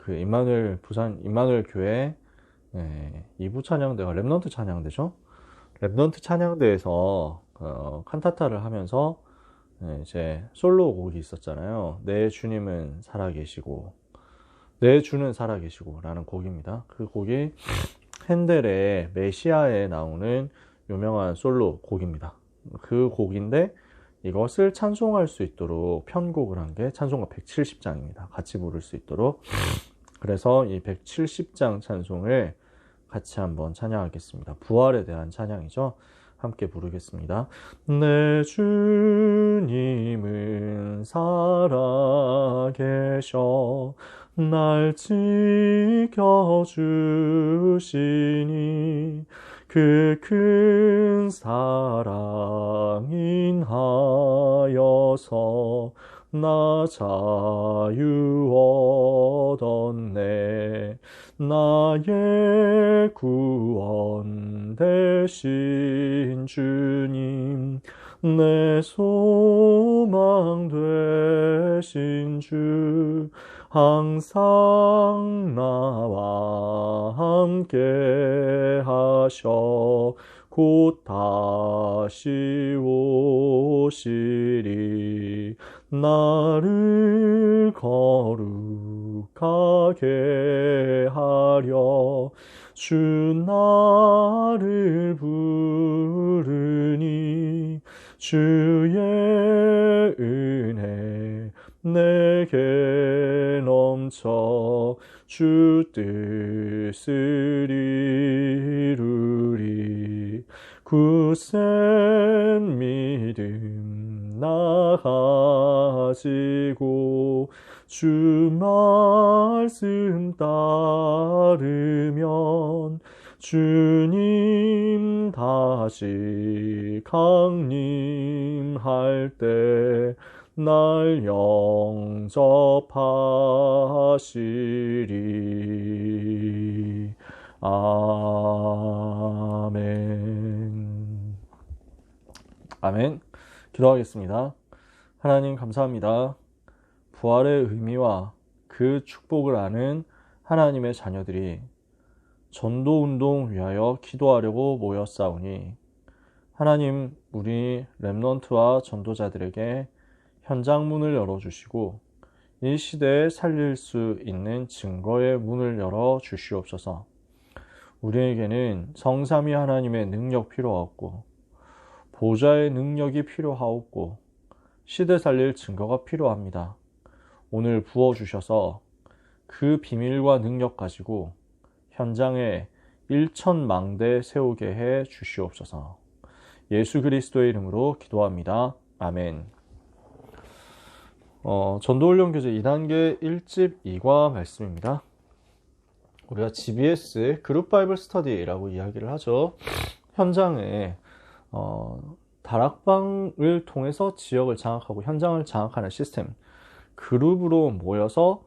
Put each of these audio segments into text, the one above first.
그 부산 임마누엘 교회 2부 찬양대가 랩넌트 찬양대죠. 랩넌트 찬양대에서 칸타타를 하면서 이제 솔로 곡이 있었잖아요. 내 주님은 살아계시고 내 주는 살아계시고 라는 곡입니다. 그 곡이 핸델의 메시아에 나오는 유명한 솔로 곡입니다. 그 곡인데 이것을 찬송할 수 있도록 편곡을 한 게 찬송가 170장입니다. 같이 부를 수 있도록. 그래서 이 170장 찬송을 같이 한번 찬양하겠습니다. 부활에 대한 찬양이죠. 함께 부르겠습니다. 내 주님은 살아계셔 날 지켜주시니 그 큰 사랑 인하여서 나 자유 얻었네. 나의 구원 되신 주님 내 소망 되신 주 항상 나와 함께 하셔 곧 다시 오시리 나를 거룩하게 하려 주 나를 부르니 주의 은혜 내게 넘쳐 주 뜻을 이루리 굳센 믿음 나 가지고 주 말씀 따르면 주님 다시 강림할 때 날 영접하시리. 아멘. 아멘. 기도하겠습니다. 하나님 감사합니다. 부활의 의미와 그 축복을 아는 하나님의 자녀들이 전도운동 위하여 기도하려고 모였사오니 하나님 우리 렘넌트와 전도자들에게 현장문을 열어주시고 이 시대에 살릴 수 있는 증거의 문을 열어주시옵소서. 우리에게는 성삼위 하나님의 능력 필요하옵고 보좌의 능력이 필요하옵고 시대 살릴 증거가 필요합니다. 오늘 부어주셔서 그 비밀과 능력 가지고 현장에 1,000망대 세우게 해 주시옵소서. 예수 그리스도의 이름으로 기도합니다. 아멘. 전도훈련교재 2단계 1집 2과 말씀입니다. 우리가 GBS 그룹 바이블 스터디라고 이야기를 하죠. 현장에 다락방을 통해서 지역을 장악하고 현장을 장악하는 시스템, 그룹으로 모여서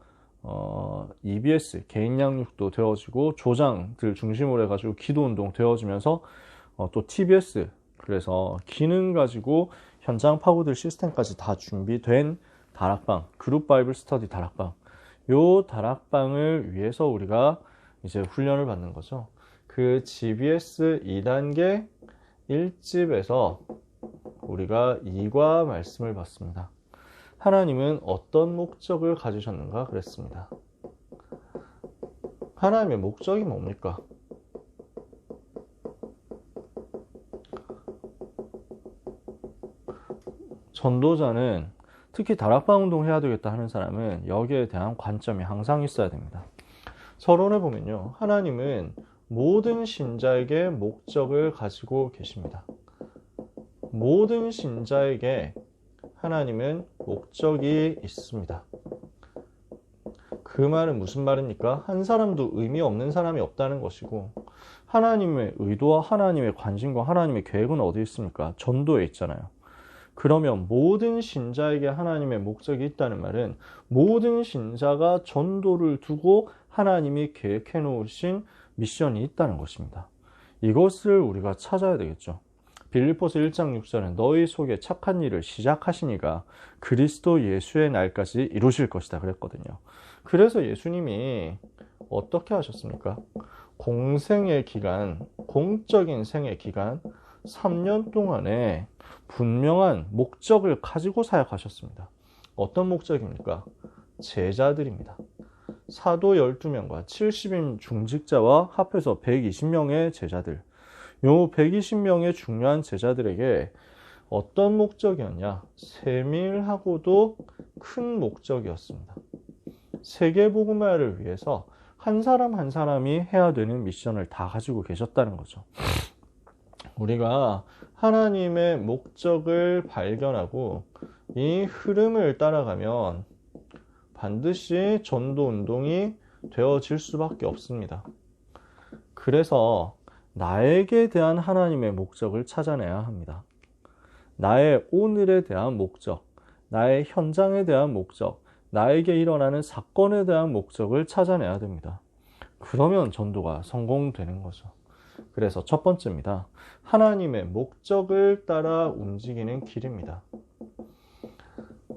EBS 개인 양육도 되어지고 조장들 중심으로 해가지고 기도운동 되어지면서 또 TBS, 그래서 기능 가지고 현장 파고들 시스템까지 다 준비된 다락방, 그룹 바이블 스터디 다락방, 요 다락방을 위해서 우리가 이제 훈련을 받는 거죠. 그 GBS 2단계 1집에서 우리가 2과 말씀을 봤습니다. 하나님은 어떤 목적을 가지셨는가 그랬습니다. 하나님의 목적이 뭡니까? 전도자는 특히 다락방 운동 해야 되겠다 하는 사람은 여기에 대한 관점이 항상 있어야 됩니다. 서론을 보면요, 하나님은 모든 신자에게 목적을 가지고 계십니다. 모든 신자에게 하나님은 목적이 있습니다. 그 말은 무슨 말입니까? 한 사람도 의미 없는 사람이 없다는 것이고, 하나님의 의도와 하나님의 관심과 하나님의 계획은 어디 있습니까? 전도에 있잖아요. 그러면 모든 신자에게 하나님의 목적이 있다는 말은 모든 신자가 전도를 두고 하나님이 계획해 놓으신 미션이 있다는 것입니다. 이것을 우리가 찾아야 되겠죠. 빌립보서 1장 6절은 너희 속에 착한 일을 시작하시니가 그리스도 예수의 날까지 이루실 것이다 그랬거든요. 그래서 예수님이 어떻게 하셨습니까? 공생의 기간, 공적인 생의 기간 3년 동안에 분명한 목적을 가지고 사역하셨습니다. 어떤 목적입니까? 제자들입니다. 사도 12명과 70인 중직자와 합해서 120명의 제자들. 요 120명의 중요한 제자들에게 어떤 목적이었냐? 세밀하고도 큰 목적이었습니다. 세계복음화를 위해서 한 사람 한 사람이 해야 되는 미션을 다 가지고 계셨다는 거죠. 우리가 하나님의 목적을 발견하고 이 흐름을 따라가면 반드시 전도 운동이 되어질 수밖에 없습니다. 그래서 나에게 대한 하나님의 목적을 찾아내야 합니다. 나의 오늘에 대한 목적, 나의 현장에 대한 목적, 나에게 일어나는 사건에 대한 목적을 찾아내야 됩니다. 그러면 전도가 성공되는 거죠. 그래서 첫 번째입니다. 하나님의 목적을 따라 움직이는 길입니다.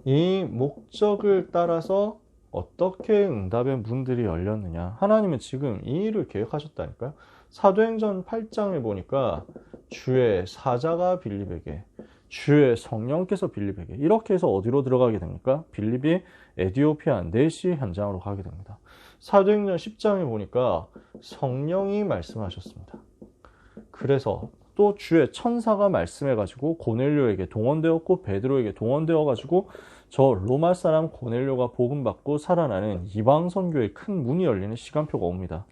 이 목적을 따라서 어떻게 응답의 문들이 열렸느냐. 하나님은 지금 이 일을 계획하셨다니까요. 사도행전 8장에 보니까 주의 사자가 빌립에게, 주의 성령께서 빌립에게, 이렇게 해서 어디로 들어가게 됩니까? 빌립이 에디오피아 네시 현장으로 가게 됩니다. 사도행전 10장에 보니까 성령이 말씀하셨습니다. 그래서 또 주의 천사가 말씀해가지고 고넬료에게 동원되었고 베드로에게 동원되어가지고 저 로마 사람 고넬료가 복음받고 살아나는 이방 선교의 큰 문이 열리는 시간표가 옵니다.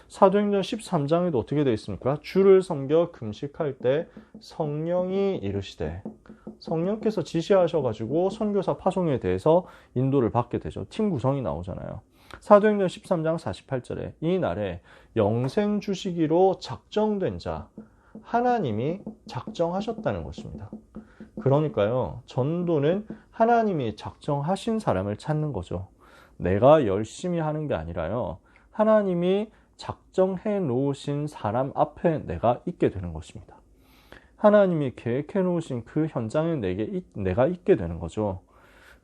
사도행전 13장에도 어떻게 되어 있습니까? 주를 섬겨 금식할 때 성령이 이르시되, 성령께서 지시하셔가지고 선교사 파송에 대해서 인도를 받게 되죠. 팀 구성이 나오잖아요. 사도행전 13장 48절에 이 날에 영생 주시기로 작정된 자, 하나님이 작정하셨다는 것입니다. 그러니까요, 전도는 하나님이 작정하신 사람을 찾는 거죠. 내가 열심히 하는 게 아니라요, 하나님이 작정해 놓으신 사람 앞에 내가 있게 되는 것입니다. 하나님이 계획해 놓으신 그 현장에 내가 있게 되는 거죠.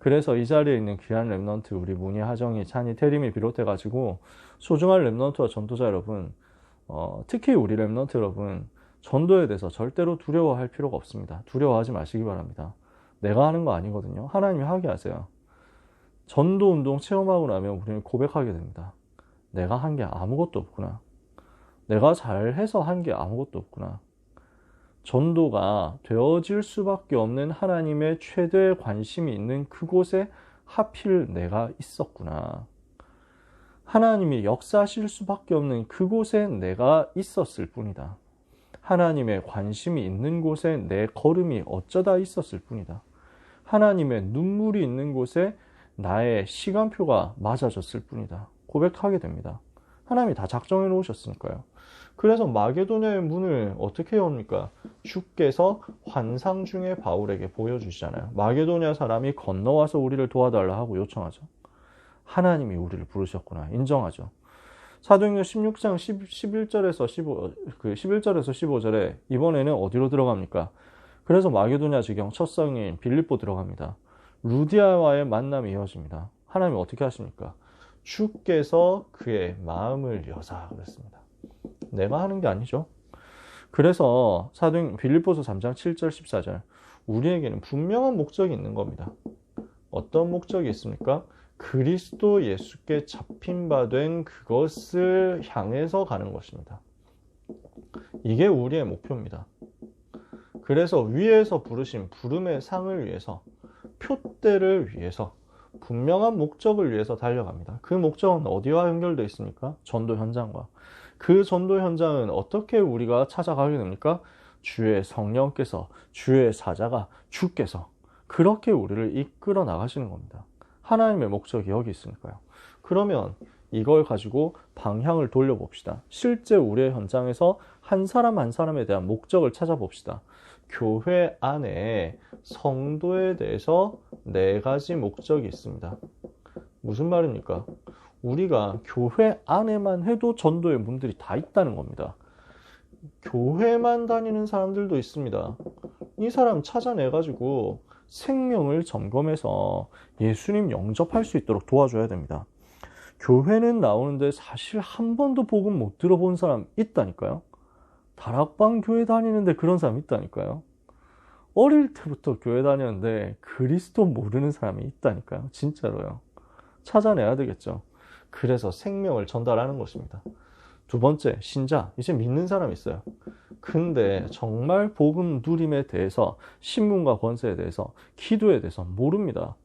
그래서 이 자리에 있는 귀한 랩넌트, 우리 문희, 하정이, 찬이, 태림이 비롯해가지고 소중한 랩넌트와 전도자 여러분, 특히 우리 랩넌트 여러분, 전도에 대해서 절대로 두려워할 필요가 없습니다. 두려워하지 마시기 바랍니다. 내가 하는 거 아니거든요. 하나님이 하게 하세요. 전도 운동 체험하고 나면 우리는 고백하게 됩니다. 내가 한 게 아무것도 없구나. 내가 잘해서 한 게 아무것도 없구나. 전도가 되어질 수밖에 없는 하나님의 최대의 관심이 있는 그곳에 하필 내가 있었구나. 하나님이 역사하실 수밖에 없는 그곳에 내가 있었을 뿐이다. 하나님의 관심이 있는 곳에 내 걸음이 어쩌다 있었을 뿐이다. 하나님의 눈물이 있는 곳에 나의 시간표가 맞아졌을 뿐이다. 고백하게 됩니다. 하나님이 다 작정해 놓으셨으니까요. 그래서 마게도냐의 문을 어떻게 엽니까? 주께서 환상 중에 바울에게 보여주시잖아요. 마게도냐 사람이 건너와서 우리를 도와달라 하고 요청하죠. 하나님이 우리를 부르셨구나 인정하죠. 사도행전 16장 11절에서 15절에 이번에는 어디로 들어갑니까? 그래서 마게도냐 지경 첫 성인 빌립보 들어갑니다. 루디아와의 만남이 이어집니다. 하나님이 어떻게 하십니까? 주께서 그의 마음을 여사 그랬습니다. 내가 하는 게 아니죠. 그래서 사도행 빌립보서 3장 7절 14절 우리에게는 분명한 목적이 있는 겁니다. 어떤 목적이 있습니까? 그리스도 예수께 잡힌 바 된 그것을 향해서 가는 것입니다. 이게 우리의 목표입니다. 그래서 위에서 부르신 부름의 상을 위해서, 표대를 위해서, 분명한 목적을 위해서 달려갑니다. 그 목적은 어디와 연결되어 있습니까? 전도 현장과. 그 전도 현장은 어떻게 우리가 찾아가게 됩니까? 주의 성령께서, 주의 사자가, 주께서 그렇게 우리를 이끌어 나가시는 겁니다. 하나님의 목적이 여기 있으니까요. 그러면 이걸 가지고 방향을 돌려봅시다. 실제 우리의 현장에서 한 사람 한 사람에 대한 목적을 찾아봅시다. 교회 안에 성도에 대해서 4가지 목적이 있습니다. 무슨 말입니까? 우리가 교회 안에만 해도 전도의 문들이 다 있다는 겁니다. 교회만 다니는 사람들도 있습니다. 이 사람 찾아내가지고 생명을 점검해서 예수님 영접할 수 있도록 도와줘야 됩니다. 교회는 나오는데 사실 한 번도 복음 못 들어본 사람 있다니까요. 다락방 교회 다니는데 그런 사람 있다니까요. 어릴 때부터 교회 다녔는데 그리스도 모르는 사람이 있다니까요. 진짜로요. 찾아내야 되겠죠. 그래서 생명을 전달하는 것입니다. 두 번째, 신자. 이제 믿는 사람 있어요. 근데 정말 복음 누림에 대해서, 신분과 권세에 대해서, 기도에 대해서 모릅니다.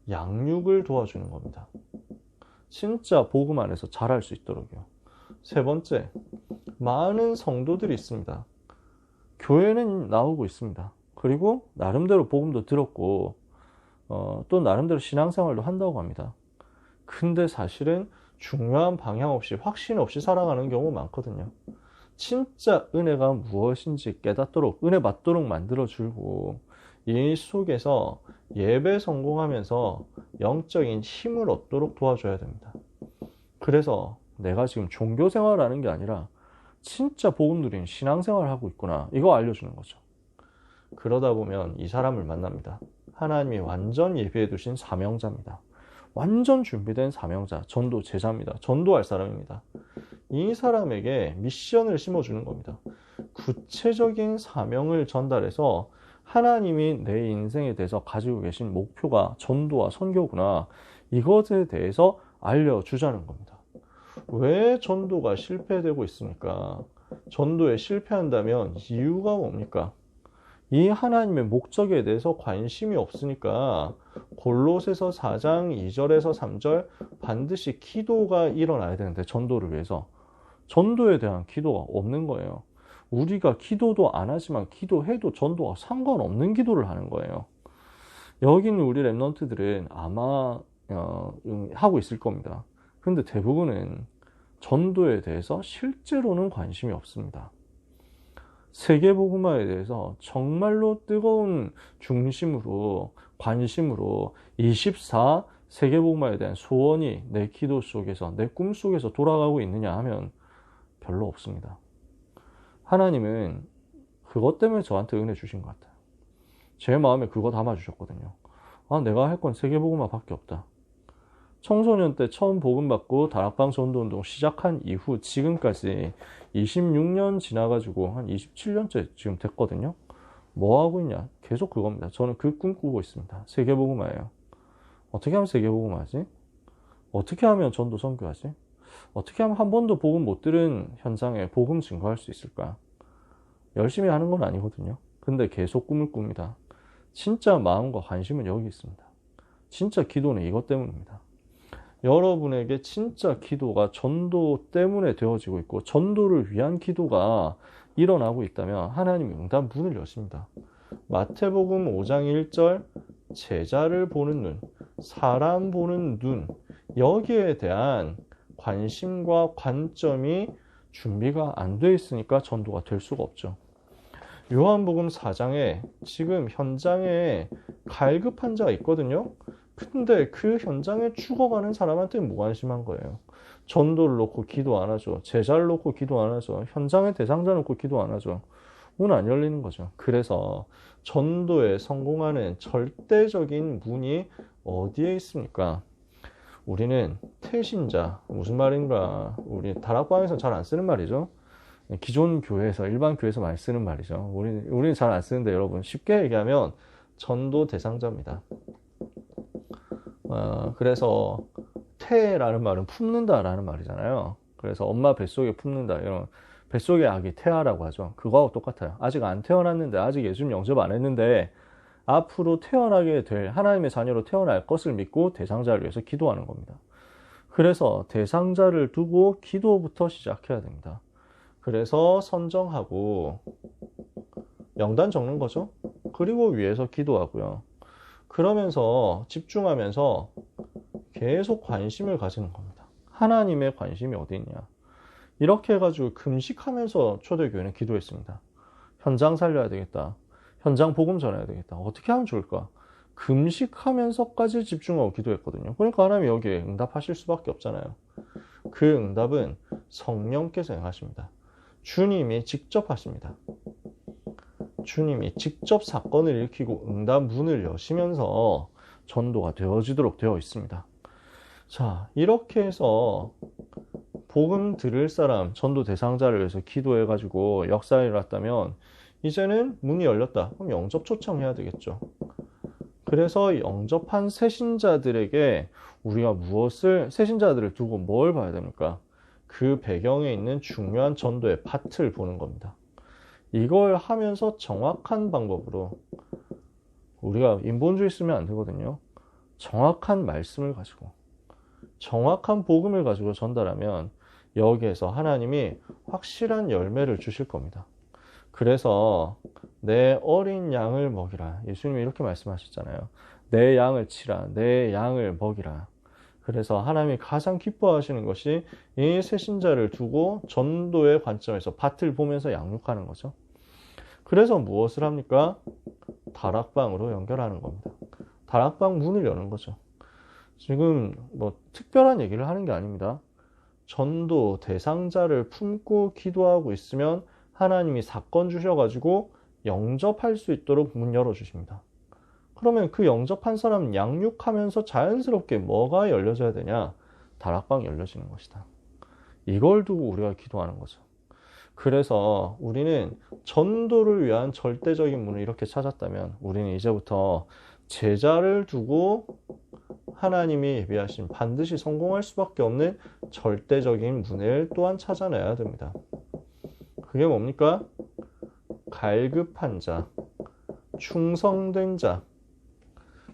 양육을 도와주는 겁니다. 진짜 복음 안에서 잘할 수 있도록요. 세 번째, 많은 성도들이 있습니다. 교회는 나오고 있습니다. 그리고 나름대로 복음도 들었고 또 나름대로 신앙생활도 한다고 합니다. 근데 사실은 중요한 방향 없이, 확신 없이 살아가는 경우 많거든요. 진짜 은혜가 무엇인지 깨닫도록, 은혜 받도록 만들어주고, 이 속에서 예배 성공하면서 영적인 힘을 얻도록 도와줘야 됩니다. 그래서 내가 지금 종교생활하는 게 아니라 진짜 복음 누린 신앙생활을 하고 있구나, 이거 알려주는 거죠. 그러다 보면 이 사람을 만납니다. 하나님이 완전 예비해 두신 사명자입니다. 완전 준비된 사명자, 전도 제자입니다. 전도할 사람입니다. 이 사람에게 미션을 심어주는 겁니다. 구체적인 사명을 전달해서 하나님이 내 인생에 대해서 가지고 계신 목표가 전도와 선교구나, 이것에 대해서 알려주자는 겁니다. 왜 전도가 실패되고 있습니까? 전도에 실패한다면 이유가 뭡니까? 이 하나님의 목적에 대해서 관심이 없으니까 골로새서 4장 2절에서 3절 반드시 기도가 일어나야 되는데, 전도를 위해서 전도에 대한 기도가 없는 거예요. 우리가 기도도 안 하지만 기도해도 전도가 상관없는 기도를 하는 거예요. 여기 있는 우리 랩런트들은 아마 하고 있을 겁니다. 근데 대부분은 전도에 대해서 실제로는 관심이 없습니다. 세계복음화에 대해서 정말로 뜨거운 중심으로, 관심으로 24 세계복음화에 대한 소원이 내 기도 속에서, 내 꿈 속에서 돌아가고 있느냐 하면 별로 없습니다. 하나님은 그것 때문에 저한테 은혜 주신 것 같아요. 제 마음에 그거 담아주셨거든요. 내가 할 건 세계복음화밖에 없다. 청소년 때 처음 복음 받고 다락방 전도운동 시작한 이후 지금까지 26년 지나가지고 한 27년째 지금 됐거든요. 뭐 하고 있냐? 계속 그겁니다. 저는 그 꿈 꾸고 있습니다. 세계복음화예요. 어떻게 하면 세계복음화하지? 어떻게 하면 전도 선교하지? 어떻게 하면 한 번도 복음 못 들은 현장에 복음 증거할 수 있을까? 열심히 하는 건 아니거든요. 근데 계속 꿈을 꿉니다. 진짜 마음과 관심은 여기 있습니다. 진짜 기도는 이것 때문입니다. 여러분에게 진짜 기도가 전도 때문에 되어지고 있고 전도를 위한 기도가 일어나고 있다면 하나님이 응답 문을 여십니다. 마태복음 5장 1절 제자를 보는 눈, 사람 보는 눈, 여기에 대한 관심과 관점이 준비가 안 돼 있으니까 전도가 될 수가 없죠. 요한복음 4장에 지금 현장에 갈급한 자가 있거든요. 근데 그 현장에 죽어가는 사람한테 무관심한 거예요. 전도를 놓고 기도 안 하죠. 제자를 놓고 기도 안 하죠. 현장의 대상자 놓고 기도 안 하죠. 문 안 열리는 거죠. 그래서 전도에 성공하는 절대적인 문이 어디에 있습니까? 우리는 태신자, 무슨 말인가, 우리 다락방에서 잘 안 쓰는 말이죠. 기존 교회에서, 일반 교회에서 많이 쓰는 말이죠. 우리는 잘 안 쓰는데 여러분, 쉽게 얘기하면 전도 대상자입니다. 그래서 태라는 말은 품는다라는 말이잖아요. 그래서 엄마 뱃속에 품는다, 이런 뱃속의 아기 태아라고 하죠. 그거하고 똑같아요. 아직 안 태어났는데, 아직 예수님 영접 안 했는데 앞으로 태어나게 될 하나님의 자녀로 태어날 것을 믿고 대상자를 위해서 기도하는 겁니다. 그래서 대상자를 두고 기도부터 시작해야 됩니다. 그래서 선정하고 명단 적는 거죠. 그리고 위에서 기도하고요. 그러면서 집중하면서 계속 관심을 가지는 겁니다. 하나님의 관심이 어디 있냐. 이렇게 해가지고 금식하면서 초대교회는 기도했습니다. 현장 살려야 되겠다. 현장 복음 전해야 되겠다. 어떻게 하면 좋을까? 금식하면서까지 집중하고 기도했거든요. 그러니까 하나님이 여기에 응답하실 수밖에 없잖아요. 그 응답은 성령께서 행하십니다. 주님이 직접 하십니다. 주님이 직접 사건을 일으키고 응답 문을 여시면서 전도가 되어지도록 되어 있습니다. 자, 이렇게 해서 복음 들을 사람, 전도 대상자를 위해서 기도해가지고 역사가 일어났다면 이제는 문이 열렸다. 그럼 영접 초청해야 되겠죠. 그래서 영접한 새신자들에게 우리가 새신자들을 두고 뭘 봐야 됩니까? 그 배경에 있는 중요한 전도의 파트를 보는 겁니다. 이걸 하면서 정확한 방법으로, 우리가 인본주의 쓰면 안 되거든요. 정확한 말씀을 가지고, 정확한 복음을 가지고 전달하면 여기에서 하나님이 확실한 열매를 주실 겁니다. 그래서 내 어린 양을 먹이라. 예수님이 이렇게 말씀하셨잖아요. 내 양을 치라. 내 양을 먹이라. 그래서 하나님이 가장 기뻐하시는 것이 이 새신자를 두고 전도의 관점에서 밭을 보면서 양육하는 거죠. 그래서 무엇을 합니까? 다락방으로 연결하는 겁니다. 다락방 문을 여는 거죠. 지금 뭐 특별한 얘기를 하는 게 아닙니다. 전도 대상자를 품고 기도하고 있으면 하나님이 사건 주셔가지고 영접할 수 있도록 문 열어주십니다. 그러면 그 영접한 사람 양육하면서 자연스럽게 뭐가 열려져야 되냐? 다락방이 열려지는 것이다. 이걸 두고 우리가 기도하는 거죠. 그래서 우리는 전도를 위한 절대적인 문을 이렇게 찾았다면 우리는 이제부터 제자를 두고 하나님이 예비하신 반드시 성공할 수밖에 없는 절대적인 문을 또한 찾아내야 됩니다. 그게 뭡니까? 갈급한 자, 충성된 자,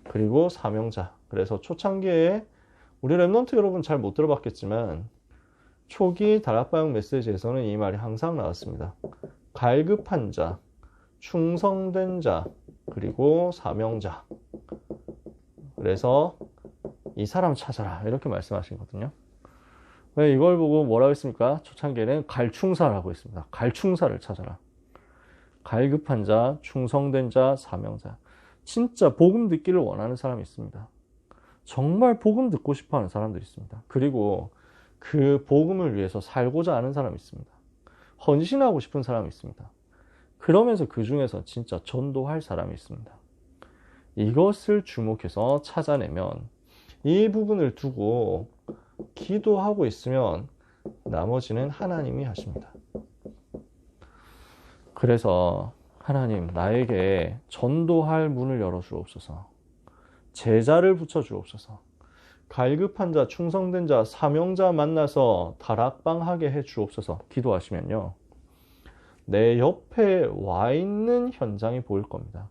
그리고 사명자. 그래서 초창기에 우리 랩넌트 여러분 잘 못 들어봤겠지만 초기 다락방 메시지에서는 이 말이 항상 나왔습니다. 갈급한 자, 충성된 자, 그리고 사명자. 그래서 이 사람 찾아라 이렇게 말씀하시거든요. 왜 이걸 보고 뭐라고 했습니까? 초창기에는 갈충사라고 했습니다. 갈충사를 찾아라. 갈급한 자, 충성된 자, 사명자. 진짜 복음 듣기를 원하는 사람이 있습니다. 정말 복음 듣고 싶어하는 사람들이 있습니다. 그리고 그 복음을 위해서 살고자 하는 사람이 있습니다. 헌신하고 싶은 사람이 있습니다. 그러면서 그 중에서 진짜 전도할 사람이 있습니다. 이것을 주목해서 찾아내면 이 부분을 두고 기도하고 있으면 나머지는 하나님이 하십니다. 그래서 하나님 나에게 전도할 문을 열어주옵소서. 제자를 붙여주옵소서. 갈급한 자, 충성된 자, 사명자 만나서 다락방하게 해주옵소서. 기도하시면요. 내 옆에 와 있는 현장이 보일 겁니다.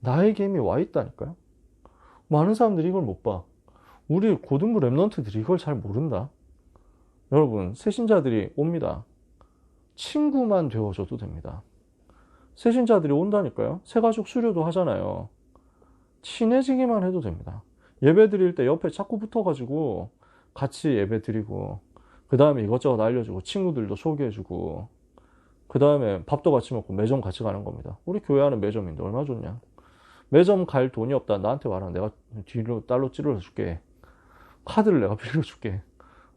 나에게 이미 와 있다니까요. 많은 사람들이 이걸 못 봐. 우리 고등부 랩넌트들이 이걸 잘 모른다. 여러분, 새신자들이 옵니다. 친구만 되어줘도 됩니다. 새신자들이 온다니까요. 새가족 수료도 하잖아요. 친해지기만 해도 됩니다. 예배 드릴 때 옆에 자꾸 붙어가지고 같이 예배 드리고 그 다음에 이것저것 알려주고 친구들도 소개해주고 그 다음에 밥도 같이 먹고 매점 같이 가는 겁니다. 우리 교회 하는 매점인데 얼마나 좋냐. 매점 갈 돈이 없다. 나한테 와라. 내가 뒤로 달러 찔러줄게. 카드를 내가 빌려줄게.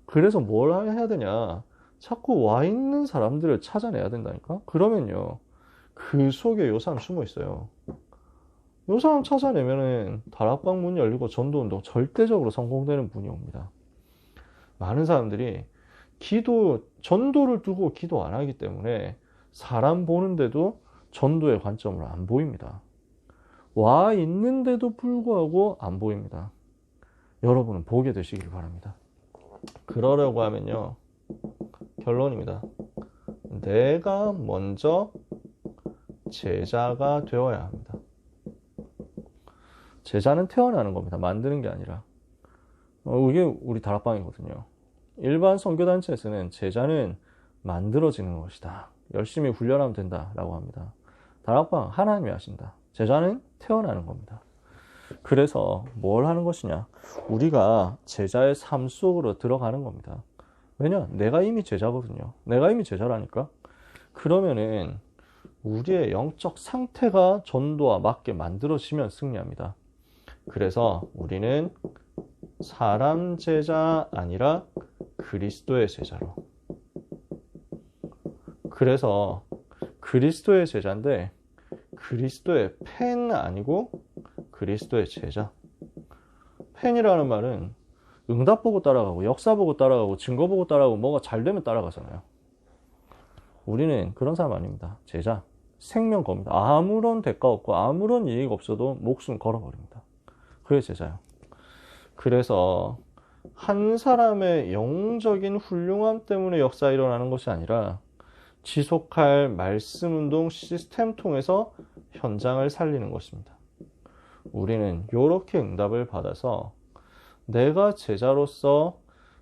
그래서 뭘 해야 되냐. 자꾸 와 있는 사람들을 찾아내야 된다니까. 그러면요. 그 속에 요 사람 숨어 있어요. 요 사람 찾아내면은 다락방 문 열리고 전도운동 절대적으로 성공되는 분이 옵니다. 많은 사람들이 전도를 두고 기도 안 하기 때문에 사람 보는데도 전도의 관점으로 안 보입니다. 와 있는데도 불구하고 안 보입니다. 여러분은 보게 되시길 바랍니다. 그러려고 하면요. 결론입니다. 내가 먼저 제자가 되어야 합니다. 제자는 태어나는 겁니다. 만드는 게 아니라. 이게 우리 다락방이거든요. 일반 선교단체에서는 제자는 만들어지는 것이다. 열심히 훈련하면 된다라고 합니다. 다락방 하나님이 하신다. 제자는 태어나는 겁니다. 그래서 뭘 하는 것이냐? 우리가 제자의 삶 속으로 들어가는 겁니다. 왜냐? 내가 이미 제자거든요. 내가 이미 제자라니까. 그러면은 우리의 영적 상태가 전도와 맞게 만들어지면 승리합니다. 그래서 우리는 사람 제자 아니라 그리스도의 제자로, 그래서 그리스도의 제자인데 그리스도의 팬 아니고 그리스도의 제자. 팬이라는 말은 응답 보고 따라가고 역사 보고 따라가고 증거 보고 따라가고 뭐가 잘 되면 따라가잖아요. 우리는 그런 사람 아닙니다. 제자. 생명 겁니다. 아무런 대가 없고 아무런 이익 없어도 목숨 걸어버립니다. 그게 제자예요. 그래서 한 사람의 영적인 훌륭함 때문에 역사 일어나는 것이 아니라 지속할 말씀 운동 시스템 통해서 현장을 살리는 것입니다. 우리는 이렇게 응답을 받아서 내가 제자로서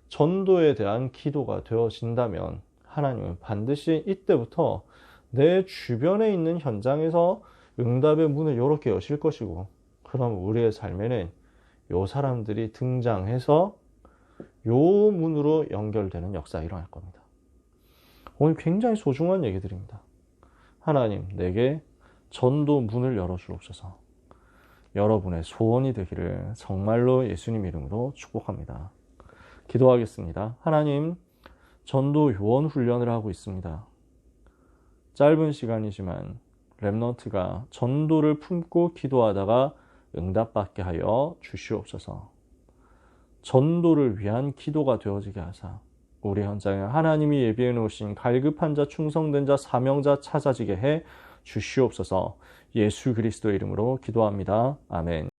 전도에 대한 기도가 되어진다면 하나님은 반드시 이때부터 내 주변에 있는 현장에서 응답의 문을 이렇게 여실 것이고, 그럼 우리의 삶에는 요 사람들이 등장해서 요 문으로 연결되는 역사가 일어날 겁니다. 오늘 굉장히 소중한 얘기들입니다. 하나님, 내게 전도 문을 열어주옵소서. 여러분의 소원이 되기를 정말로 예수님 이름으로 축복합니다. 기도하겠습니다. 하나님, 전도 요원 훈련을 하고 있습니다. 짧은 시간이지만 렘넌트가 전도를 품고 기도하다가 응답받게 하여 주시옵소서. 전도를 위한 기도가 되어지게 하사 우리 현장에 하나님이 예비해 놓으신 갈급한 자, 충성된 자, 사명자 찾아지게 해 주시옵소서. 예수 그리스도의 이름으로 기도합니다. 아멘.